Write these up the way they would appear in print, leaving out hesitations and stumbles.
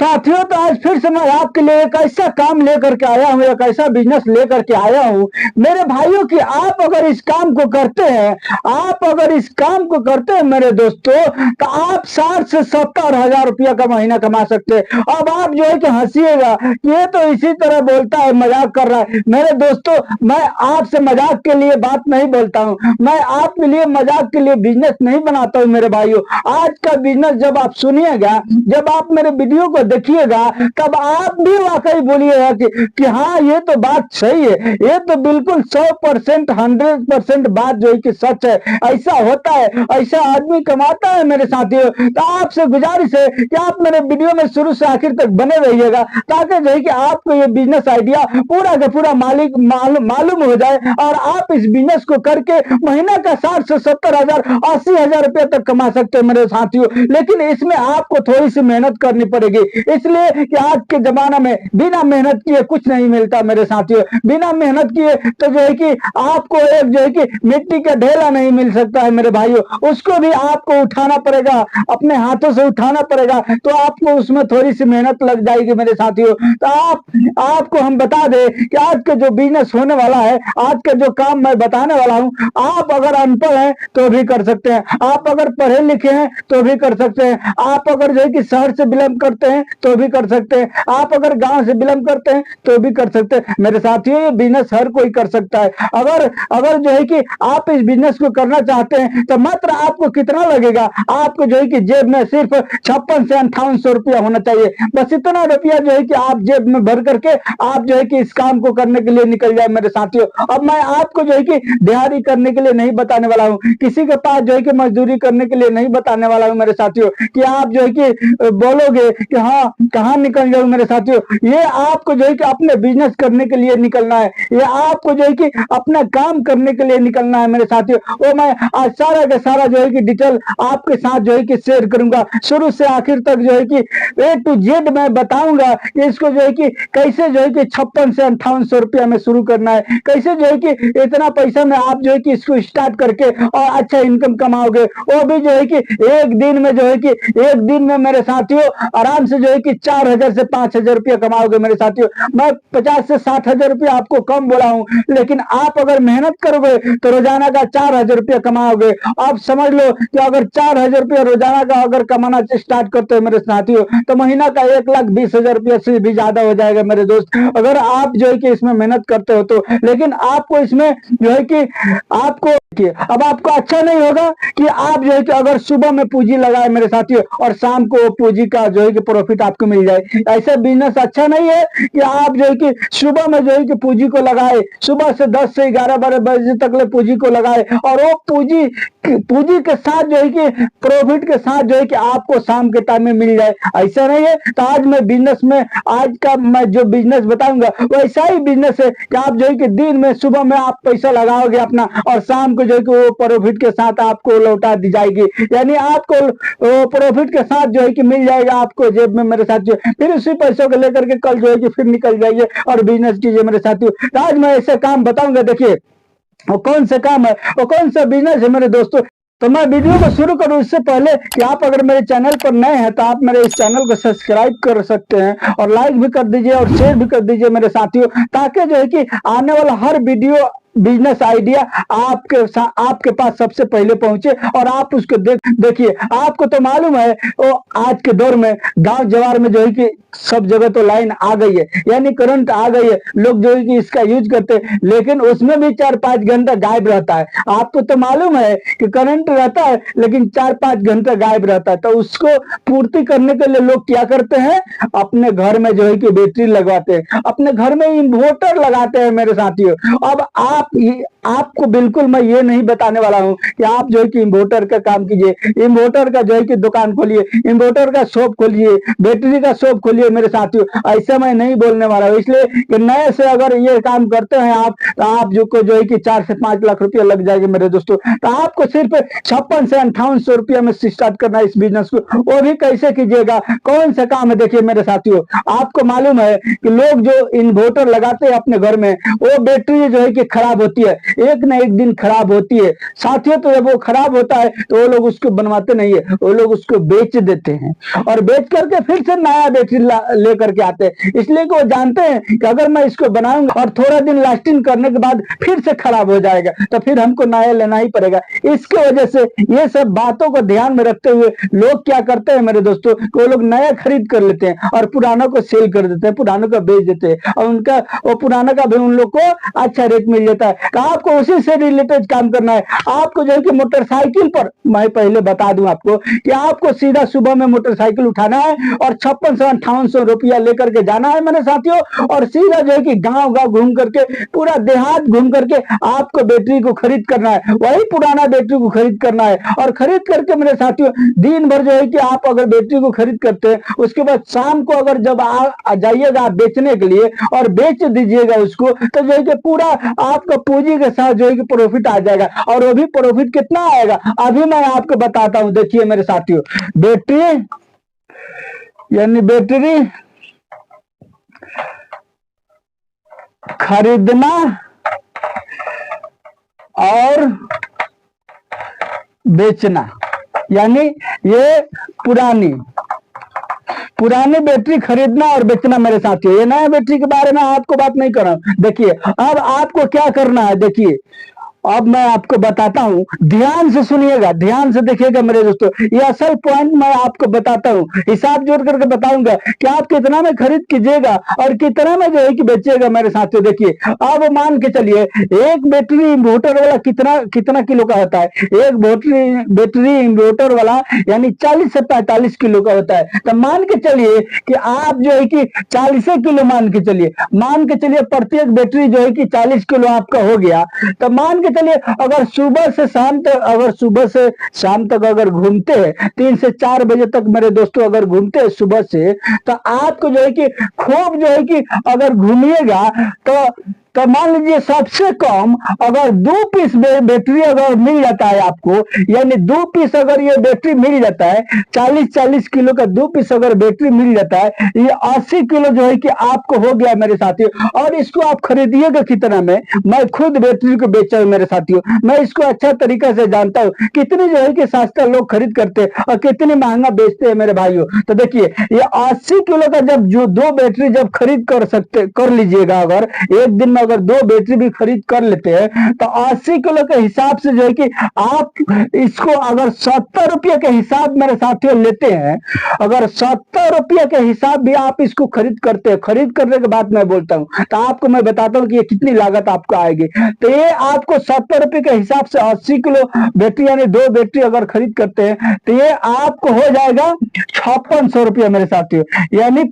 साथियों, तो आज फिर से मैं आपके लिए एक ऐसा काम लेकर के आया हूँ, एक ऐसा बिजनेस लेकर के आया हूँ मेरे भाइयों कि आप अगर इस काम को करते हैं, आप अगर इस काम को करते हैं मेरे दोस्तों, तो आप 60 से 70 हजार रुपया का महीना कमा सकते हैं। अब आप जो है कि हंसिएगा कि ये तो इसी तरह बोलता है, मजाक कर रहा है। मेरे दोस्तों, मैं आपसे मजाक के लिए बात नहीं बोलता हूँ, मैं आपके लिए मजाक के लिए बिजनेस नहीं बनाता हूँ मेरे भाइयों। आज का बिजनेस जब आप सुनिएगा, जब आप मेरे वीडियो को देखिएगा, तब आप भी वाकई बोलिएगा कि हाँ, ये तो बात सही है, ये तो बिल्कुल 100% 100% बात जो है कि सच है। ऐसा होता है, ऐसा आदमी कमाता है मेरे साथियों। तो आपसे गुजारिश है कि आप मेरे वीडियो में शुरू से आखिर तक बने रहिएगा, ताकि जो है कि आपको ये बिजनेस आइडिया पूरा का पूरा मालूम हो जाए और आप इस बिजनेस को करके महीना का 60 से 70 हजार 80 हजार रुपया तक कमा सकते हैं मेरे साथियों। लेकिन इसमें आपको थोड़ी सी मेहनत करनी पड़ेगी, इसलिए कि आज के जमाना में बिना मेहनत किए कुछ नहीं मिलता मेरे साथियों। बिना मेहनत किए तो जो है कि आपको एक जो है कि मिट्टी का ढेला नहीं मिल सकता है मेरे भाइयों, उसको भी आपको उठाना पड़ेगा, अपने हाथों से उठाना पड़ेगा, तो आपको उसमें थोड़ी सी मेहनत लग जाएगी मेरे साथियों। तो आपको हम बता दें कि आज का जो बिजनेस होने वाला है, आज का जो काम मैं बताने वाला हूं, आप अगर अनपढ़ हैं तो भी कर सकते हैं, आप अगर पढ़े लिखे हैं तो भी कर सकते हैं, आप अगर जो है कि शहर से बिलोंग करते हैं तो भी कर सकते हैं, आप अगर गांव से बिलोंग करते हैं तो भी कर सकते हैं मेरे साथियों। ये बिजनेस हर कोई कर सकता है। अगर जो है कि आप इस बिजनेस को करना चाहते हैं तो मात्र आपको कितना लगेगा, आपको जो है कि जेब में सिर्फ 56 से 5800 रुपया होना चाहिए। बस इतना रुपया जो है कि आप जेब में भर करके आप जो है कि इस काम को करने के लिए निकल जाए मेरे साथियों। अब मैं आपको जो है कि दिहाड़ी करने के लिए नहीं बताने वाला हूँ, किसी के पास जो है कि मजदूरी करने के लिए नहीं बताने वाला हूँ मेरे साथियों, कि आप जो है कि बोलोगे कि हाँ कहाँ निकल जाऊं मेरे साथियों। ये आपको जो है कि अपने बिजनेस करने के लिए निकलना है, ये आपको जो है कि अपना काम करने के लिए निकलना है मेरे साथियों। वो मैं आज सारा का सारा जो है कि डिटेल आपके साथ जो है कि शेयर करूंगा, शुरू से आखिर तक जो है कि A to Z मैं बताऊंगा कि इसको जो है कि कैसे जो है कि 56 से 5800 रुपया में शुरू करना है, कैसे जो है कि इतना पैसा में आप जो है कि इसको स्टार्ट करके और अच्छा इनकम कमाओगे, वो भी जो है कि एक दिन में जो है कि एक दिन में मेरे साथियों आराम से जो है कि 4000 से 5000 रुपया कमाओगे मेरे साथियों। मैं 50 से 60 हजार रुपया आपको कम बोला हूं, लेकिन आप अगर मेहनत करोगे तो रोजाना का 4000 रुपया कमाओगे। आप समझ लो कि अगर 4000 रुपया रोजाना का अगर कमाना स्टार्ट करते हो मेरे साथियों, तो महीना का 1,20,000 रुपया से भी ज्यादा हो जाएगा मेरे दोस्त, अगर आप जो है कि इसमें मेहनत करते हो तो। लेकिन आपको इसमें जो है कि आपको अब आपको अच्छा नहीं होगा कि आप जो है कि अगर सुबह में पूंजी लगाए मेरे साथियों और शाम को पूंजी का जो है कि प्रॉफिट आपको मिल जाए। ऐसा बिजनेस अच्छा नहीं है कि आप जो है कि सुबह में जो है कि पूंजी को लगाए, सुबह से 10 से 11-12 बजे तक ले पूंजी को लगाए और वो पूंजी के साथ जो है कि प्रॉफिट के साथ जो है कि आपको शाम के टाइम में मिल जाए, ऐसा नहीं है। तो आज मैं बिजनेस में, आज का मैं जो बिजनेस बताऊंगा वो ऐसा ही बिजनेस है कि आप जो है कि दिन में सुबह में आप पैसा लगाओगे अपना और शाम को जो है कि वो प्रॉफिट के साथ आपको लौटा दी जाएगी, यानी आपको प्रॉफिट के साथ जो है कि मिल जाएगा आपको जेब में मेरे साथियों। फिर उसी पैसों को लेकर के कल जो है कि फिर निकल जाइए और बिजनेस कीजिए मेरे साथियों। आज मैं ऐसे काम बताऊंगा, देखिए वो कौन सा काम है, वो कौन सा बिजनेस है मेरे दोस्तों। तो मैं वीडियो को शुरू करूं इससे पहले कि आप अगर मेरे चैनल पर नए हैं तो आप मेरे इस चैनल को सब्सक्राइब कर सकते हैं और लाइक भी कर दीजिए और शेयर भी कर दीजिए मेरे साथियों, ताकि जो है कि आने वाला हर वीडियो बिजनेस आइडिया आपके पास सबसे पहले पहुंचे और आप उसको देखिए। आपको तो मालूम है वो आज के दौर में गांव जवार में जो है कि सब जगह तो लाइन आ गई है, यानी करंट आ गई है, लोग जो है कि इसका यूज करते हैं, लेकिन उसमें भी 4-5 घंटा गायब रहता है। आपको तो मालूम है कि करंट रहता है लेकिन 4-5 घंटा गायब रहता है, तो उसको पूर्ति करने के लिए लोग क्या करते हैं, अपने घर में जो है कि बैटरी लगवाते हैं, अपने घर में इन्वर्टर लगाते हैं मेरे साथियों। अब आपको बिल्कुल मैं ये नहीं बताने वाला हूं कि आप जो है कि इन्वर्टर का काम कीजिए, इन्वर्टर का जो है कि दुकान खोलिए, इन्वर्टर का शॉप खोलिए, बैटरी का शॉप खोलिए मेरे साथियों, ऐसा मैं नहीं बोलने वाला हूं। इसलिए कि नए से अगर ये काम करते हैं आप, तो आप जो है कि 4 से 5 लाख रुपया लग जाएंगे मेरे दोस्तों। तो आपको सिर्फ 56 से 5800 रुपया में स्टार्ट करना है इस बिजनेस को। वो भी कैसे कीजिएगा, कौन सा काम है, देखिए मेरे साथियों। आपको मालूम है कि लोग जो इन्वर्टर लगाते हैं अपने घर में, वो बैटरी जो है कि खराब खराब होती है, एक न एक दिन खराब होती है साथियों। तो जब वो खराब होता है तो वो लोग उसको बनवाते नहीं है, वो लोग उसको बेच देते हैं और बेच करके फिर से नया बैटरी ले करके आते हैं, इसलिए कि वो जानते हैं कि अगर मैं इसको बनाऊंगा और थोड़ा दिन लास्टिंग करने के बाद फिर से खराब हो जाएगा तो फिर हमको नया लेना ही पड़ेगा। इसके वजह से ये सब बातों को ध्यान में रखते हुए लोग क्या करते हैं मेरे दोस्तों, वो लोग नया खरीद कर लेते हैं और पुरानों को सेल कर देते हैं, पुरानों को बेच देते हैं और उनका वो पुराना का भी उन लोग को अच्छा रेट मिल जाता है। तो आपको उसी से रिलेटेड काम करना है। आपको जो है कि मोटरसाइकिल पर, मैं पहले बता दूं आपको कि आपको सीधा सुबह में मोटरसाइकिल उठाना है और 5600-5800 रुपया लेकर के जाना है मेरे साथियों, और सीधा जो है कि गांव गांव घूम करके, पूरा देहात घूम करके आपको बैटरी को खरीद करना है, वही पुराना बैटरी को खरीद करना है। और खरीद करके मेरे साथियों दिन भर जो है कि आप अगर बैटरी को खरीद करते हैं, उसके बाद शाम को अगर जब आ जाइएगा आप बेचने के लिए और बेच दीजिएगा उसको, तो जो है कि पूरा आपका पूंजी के साथ जो है कि प्रॉफिट आ जाएगा। और वो भी प्रॉफिट कितना आएगा अभी मैं आपको बताता हूं। देखिए मेरे साथियों, बैटरी यानी बैटरी खरीदना और बेचना, यानी ये पुरानी बैटरी खरीदना और बेचना मेरे साथियों। ये नया बैटरी के बारे में आपको बात नहीं कर रहा हूं। देखिए अब आपको क्या करना है, देखिए अब मैं आपको बताता हूं, ध्यान से सुनिएगा, ध्यान से देखिएगा मेरे दोस्तों। ये असल पॉइंट मैं आपको बताता हूं, हिसाब जोड़ करके बताऊंगा कि आप कितना में खरीद कीजिएगा और कितना में जो है कि बेचिएगा मेरे साथियों। देखिए अब मान के चलिए एक बैटरी इन्वर्टर वाला कितना किलो का होता है, एक बैटरी इन्वर्टर वाला यानी 40 से 45 किलो का होता है। तो मान के चलिए कि आप जो है कि 40 किलो मान के चलिए प्रत्येक बैटरी जो है कि 40 किलो आपका हो गया। तो मान चलिए अगर सुबह से शाम तक अगर घूमते हैं 3 से 4 बजे तक मेरे दोस्तों अगर घूमते हैं सुबह से, तो आपको जो है कि खूब जो है कि अगर घूमिएगा तो मान लीजिए सबसे कम अगर 2 पीस बैटरी अगर मिल जाता है आपको, यानी 2 पीस अगर ये बैटरी मिल जाता है, 40 किलो का 2 पीस अगर बैटरी मिल जाता है, ये 80 किलो जो है कि आपको हो गया मेरे साथियों। और इसको आप खरीदिएगा कितना में, मैं खुद बैटरी को बेचा हूं मेरे साथियों, मैं इसको अच्छा तरीका से जानता हूं कितने जो है कि सस्ता लोग खरीद करते हैं और कितने महंगा बेचते हैं मेरे भाइयों। तो देखिए ये 80 किलो का जब जो 2 बैटरी जब खरीद कर लीजिएगा, अगर एक दिन अगर 2 बैटरी भी खरीद कर लेते हैं तो 80 किलो के हिसाब से जो है कि आप इसको अगर 70 रुपये के हिसाब मेरे साथियों लेते हैं, अगर 70 रुपये के हिसाब भी आप इसको खरीद करते हैं, खरीद करने के बाद मैं बोलता हूं तो आपको मैं बताता हूं कि ये कितनी लागत आपको आएगी। तो ये आपको 70 रुपये के हिसाब से 80 किलो बैटरी यानी 2 बैटरी अगर खरीद करते हैं तो ये आपको हो जाएगा 5600 रुपया मेरे साथियों, यानी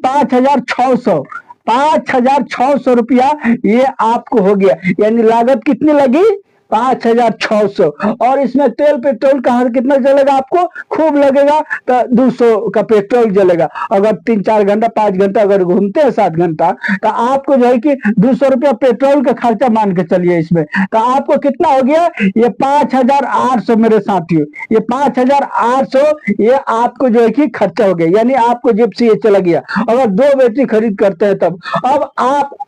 5600 रुपया ये आपको हो गया। यानी लागत कितनी लगी, 5600। और इसमें तेल पेट्रोल का कितना जलेगा आपको, खूब लगेगा, तो 200 का पेट्रोल जलेगा। अगर 3-4 घंटा 5 घंटा अगर घूमते हैं 7 घंटा, तो आपको जो है कि 200 रुपया पेट्रोल का खर्चा मान के चलिए इसमें, तो आपको कितना हो गया, ये 5800 मेरे साथियों, ये 5800 ये आपको जो है कि खर्चा हो गया, यानी आपको जेब से ये चला गया अगर 2 बैटरी खरीद करते हैं तब।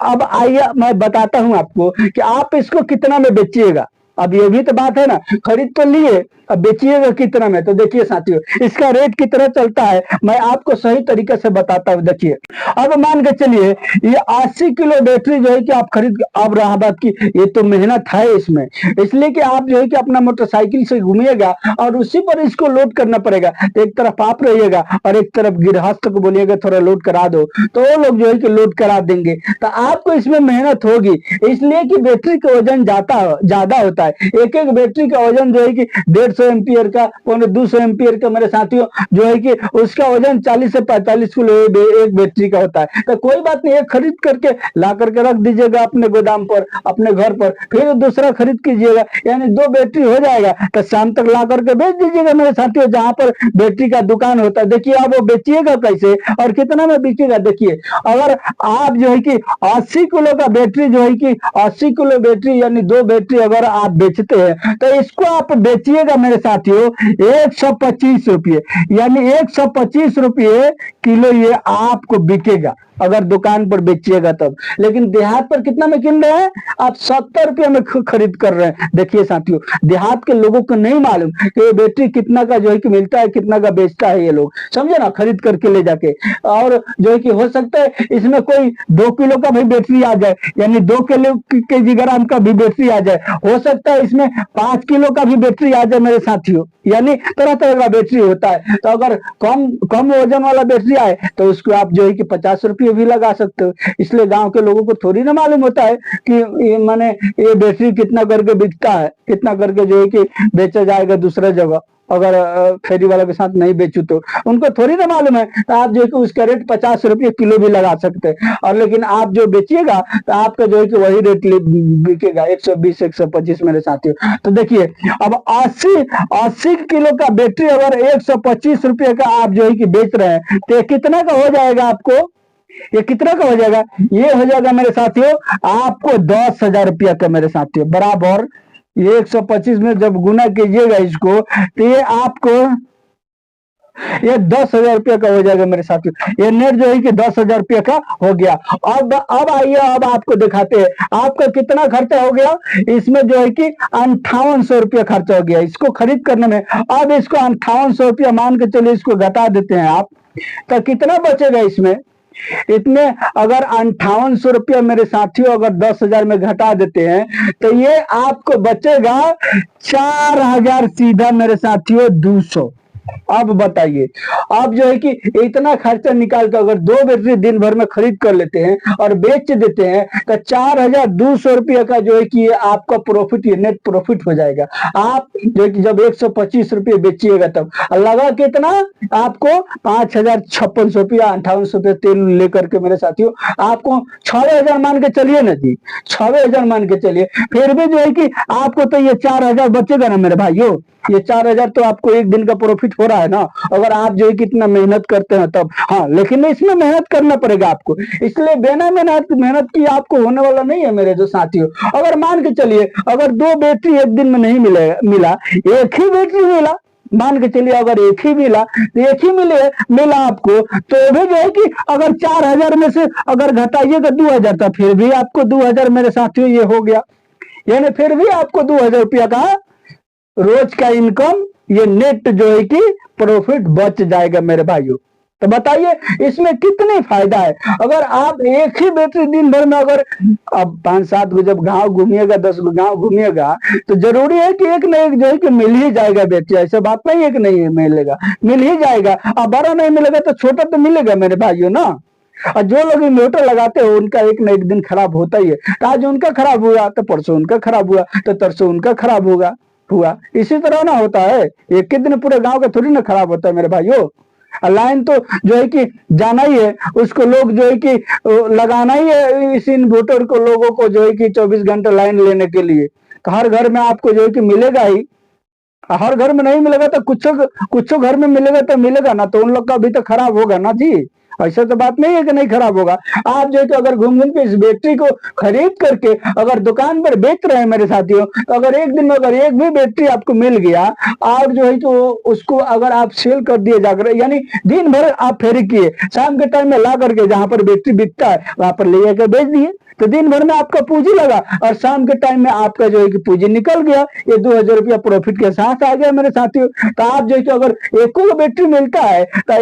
अब आइए मैं बताता हूं आपको कि आप इसको कितना में बेचिएगा। अब ये भी तो बात है ना, खरीद तो लिए, अब बेचिएगा कितना में। तो देखिए साथियों इसका रेट कितना चलता है मैं आपको सही तरीके से बताता हूँ। देखिए अब मान के चलिए ये 80 किलो बैटरी जो है कि आप खरीद, अब रहा बात की ये तो मेहनत है इसमें, इसलिए कि आप जो है कि अपना मोटरसाइकिल से घूमिएगा और उसी पर इसको लोड करना पड़ेगा। तो एक तरफ आप रहिएगा और एक तरफ गृहस्थ को बोलिएगा थोड़ा लोड करा दो, तो वो लोग जो है कि लोड करा देंगे। तो आपको इसमें मेहनत होगी, इसलिए कि बैटरी का वजन ज्यादा होता है। एक बैटरी का वजन जो है कि 150 एम्पियर का, 200 एम्पियर का मेरे साथियों जो है कि उसका वजन 40 से 45 किलो एक बैटरी का होता है। तो कोई बात नहीं, एक खरीद करके ला करके रख दीजिएगा अपने गोदाम पर, अपने घर पर, फिर दूसरा खरीद कीजिएगा, यानी 2 बैटरी हो जाएगा। तो शाम तक ला करके बेच दीजिएगा मेरे साथियों, जहां पर बैटरी का दुकान होता है। देखिए आप वो बेचिएगा कैसे और कितना में बिकेगा। देखिए अगर आप जो है कि 80 किलो का बैटरी जो है कि 80 किलो बैटरी यानी 2 बैटरी अगर आप बेचते हैं तो इसको आप बेचिएगा मेरे साथियों 125 रुपये, यानी 125 रुपये किलो ये आपको बिकेगा। अगर दुकान पर बेचिएगा तब। लेकिन देहात पर कितना में किन रहे हैं आप? 70 रुपये में खरीद कर रहे हैं। देखिए साथियों, देहात के लोगों को नहीं मालूम कि ये बैटरी कितना का जो है कि मिलता है, कितना का बेचता है ये लोग, समझे ना, खरीद करके ले जाके। और जो है कि हो सकता है इसमें कोई 2 किलो का भी बैटरी आ जाए, यानी 2 किलो के ग्राम का भी बैटरी आ जाए। हो सकता है इसमें 5 किलो का भी बैटरी आ जाए मेरे साथियों, यानी तरह तरह का बैटरी होता है। तो अगर कम कम वजन वाला बैटरी आए तो उसको आप जो है कि 50 रुपये भी लगा सकते हो। इसलिए गांव के लोगों को थोड़ी ना मालूम होता है कि माने ये बैटरी कितना करके बिकता है, कितना करके जो है कि बेचा जाएगा दूसरा जगह। अगर फेरी वाला के साथ नहीं बेचू तो उनको थोड़ी ना मालूम है। तो आप जो है कि उसका रेट 50 रुपये किलो भी लगा सकते हैं, और लेकिन आप जो बेचिएगा तो आपका जो है कि वही रेट बिकेगा, 120 125 मेरे साथियों। तो देखिए, अब 80 किलो का बैटरी अगर 125 रुपये का आप जो है कि बेच रहे हैं तो ये कितना का हो जाएगा आपको? ये कितना का हो जाएगा? ये हो जाएगा मेरे साथियों आपको 10,000 रुपया का मेरे साथियों, बराबर। ये 125 में जब गुना कीजिएगा इसको तो ये आपको ये 10,000 रुपया का हो जाएगा मेरे साथियों। ये नेट जो है कि 10,000 रुपया का हो गया। अब आइए, अब आपको दिखाते हैं आपका कितना खर्चा हो गया। इसमें जो है कि 5800 रुपया खर्चा हो गया इसको खरीद करने में। अब इसको 5800 रुपया मान के चलिए, इसको घटा देते हैं आप, तो कितना बचेगा इसमें? इतने अगर 5800 रुपया मेरे साथियों अगर 10,000 में घटा देते हैं तो ये आपको बचेगा 4,000 सीधा मेरे साथियों 200। अब बताइए, अब जो है कि इतना खर्चा निकाल कर अगर 2 बैटरी दिन भर में खरीद कर लेते हैं और बेच देते हैं तो 4,200 रुपया का जो है कि ये आपका प्रॉफिट, ये नेट प्रॉफिट हो जाएगा। आप जो है कि जब 125 रुपये बेचिएगा तब लगा कितना आपको? 5,056 रुपया 58 रुपये तेल लेकर के मेरे साथियों आपको 6,000 मान के चलिए ना जी, 6,000 मान के चलिए। फिर भी जो है कि आपको तो ये 4,000 बचेगा ना मेरे भाइयों। ये 4,000 तो आपको एक दिन का प्रॉफिट हो रहा है ना, अगर आप जो है कितना मेहनत करते हैं तब। हाँ, लेकिन इसमें मेहनत करना पड़ेगा आपको, इसलिए बिना मेहनत की आपको होने वाला नहीं है मेरे जो साथियों। अगर मान के चलिए अगर 2 बैटरी एक दिन में नहीं मिला, एक ही बैटरी मिला, मान के चलिए अगर एक ही मिला तो एक ही मिला आपको, तो भी जो है कि अगर 4,000 में से अगर घटाइएगा 2,000 तो फिर भी आपको 2,000 मेरे साथियों ये हो गया, यानी फिर भी आपको 2,000 रुपया का रोज का इनकम, ये नेट जो है कि प्रॉफिट बच जाएगा मेरे भाइयों। तो बताइए इसमें कितनी फायदा है। अगर आप एक ही बैटरी दिन भर में अगर अब 5-7 को जब गांव घूमिएगा, 10 गांव घूमिएगा, तो जरूरी है कि एक न एक जो है कि मिल ही जाएगा बैटरी। ऐसा बात नहीं है कि नहीं मिलेगा, मिल ही जाएगा। अब बड़ा नहीं मिलेगा तो छोटा तो मिलेगा मेरे भाइयों ना। और जो लोग इन्वर्टर लगाते हो उनका एक न एक दिन खराब होता ही है। तो आज उनका खराब हुआ तो परसों उनका खराब हुआ, तो तरसों उनका खराब हुआ। इसी तरह ना होता है, एक ही दिन पूरे गांव का थोड़ी ना खराब होता है मेरे भाइयों। लाइन तो जो है कि जाना ही है, उसको लोग जो है कि लगाना ही है इस इन्वर्टर को, लोगों को जो है कि 24 घंटे लाइन लेने के लिए। तो हर घर में आपको जो है कि मिलेगा ही, हर घर में नहीं मिलेगा तो कुछ घर में मिलेगा तो मिलेगा ना, तो उन लोग का भी तो खराब होगा ना जी। ऐसा तो बात नहीं है कि नहीं खराब होगा। आप जो है तो अगर घूम के इस बैटरी को खरीद करके अगर दुकान पर बेच रहे हैं मेरे साथियों, तो अगर एक दिन में अगर एक भी बैटरी आपको मिल गया और जो है तो उसको अगर आप सेल कर दिए जाकर, यानी दिन भर आप फेरी किए, शाम के टाइम में ला करके जहां पर बैटरी बिकता है वहां पर ले जाकर बेच दिए, तो दिन भर में आपका पूंजी लगा और शाम के टाइम में आपका जो है कि पूंजी निकल गया। ये 2,000 रुपया प्रॉफिट के साथ आ गया मेरे साथियों। तो आप जो है कि अगर एको बैटरी मिलता है तो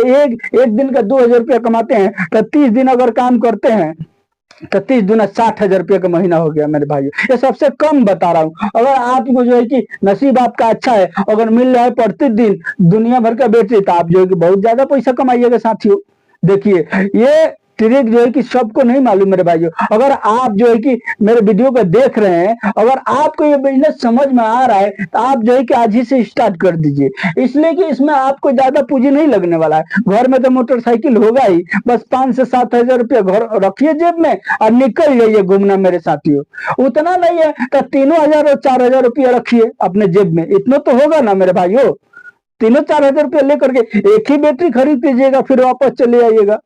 एक दिन का 2,000 रुपया कमाते हैं, तो 30 दिन अगर काम करते हैं तो 30 दूना 60,000 रुपया का महीना हो गया मेरे भाइयों। ये सबसे कम बता रहा हूँ। अगर आपको जो है कि नसीब आपका अच्छा है, अगर मिल रहा है प्रतिदिन दुनिया भर का बैटरी, तो आप जो है कि बहुत ज्यादा पैसा कमाइएगा साथियों। देखिए ये ट्रिक जो है कि सबको नहीं मालूम मेरे भाइयों। अगर आप जो है कि मेरे वीडियो को देख रहे हैं, अगर आपको ये बिजनेस समझ में आ रहा है तो आप जो है कि आज ही से स्टार्ट कर दीजिए, इसलिए कि इसमें आपको ज्यादा पूंजी नहीं लगने वाला है। घर में तो मोटरसाइकिल होगा ही, बस 5 से 7,000 रुपया घर रखिए जेब में और निकल जाइए घूमना मेरे साथियों। उतना नहीं है तो 3,000 और 4,000 रुपया रखिए अपने जेब में, इतना तो होगा ना मेरे भाइयों। 3-4 हजार रुपया लेकर के एक ही बैटरी खरीद लीजिएगा, फिर वापस चले आइएगा।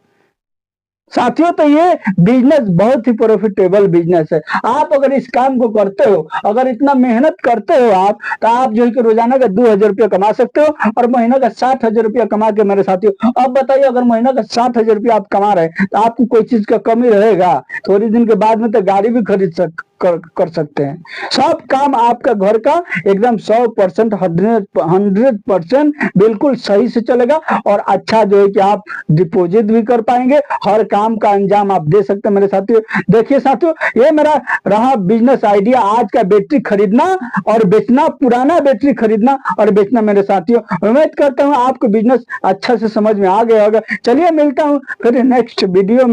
साथियों, तो ये बिजनेस बहुत ही प्रॉफिटेबल बिजनेस है। आप अगर इस काम को करते हो, अगर इतना मेहनत करते हो आप, तो आप जो है कि रोजाना का 2,000 रुपया कमा सकते हो और महीना का 60,000 रुपया कमा के मेरे साथियों, अब बताइए अगर महीना का 60,000 रुपया आप कमा रहे हैं तो आपको कोई चीज का कमी रहेगा? थोड़ी दिन के बाद में तो गाड़ी भी खरीद कर सकते हैं। सब काम आपका घर का एकदम 100%, 100% बिल्कुल सही से चलेगा और अच्छा जो है कि आप डिपॉजिट भी कर पाएंगे, हर काम का अंजाम आप दे सकते हैं मेरे साथियों। देखिए साथियों, ये मेरा रहा बिजनेस आइडिया आज का, बैटरी खरीदना और बेचना, पुराना बैटरी खरीदना और बेचना मेरे साथियों। उम्मीद करता हूँ आपको बिजनेस अच्छा से समझ में आ गया होगा। चलिए मिलता हूँ फिर नेक्स्ट वीडियो में।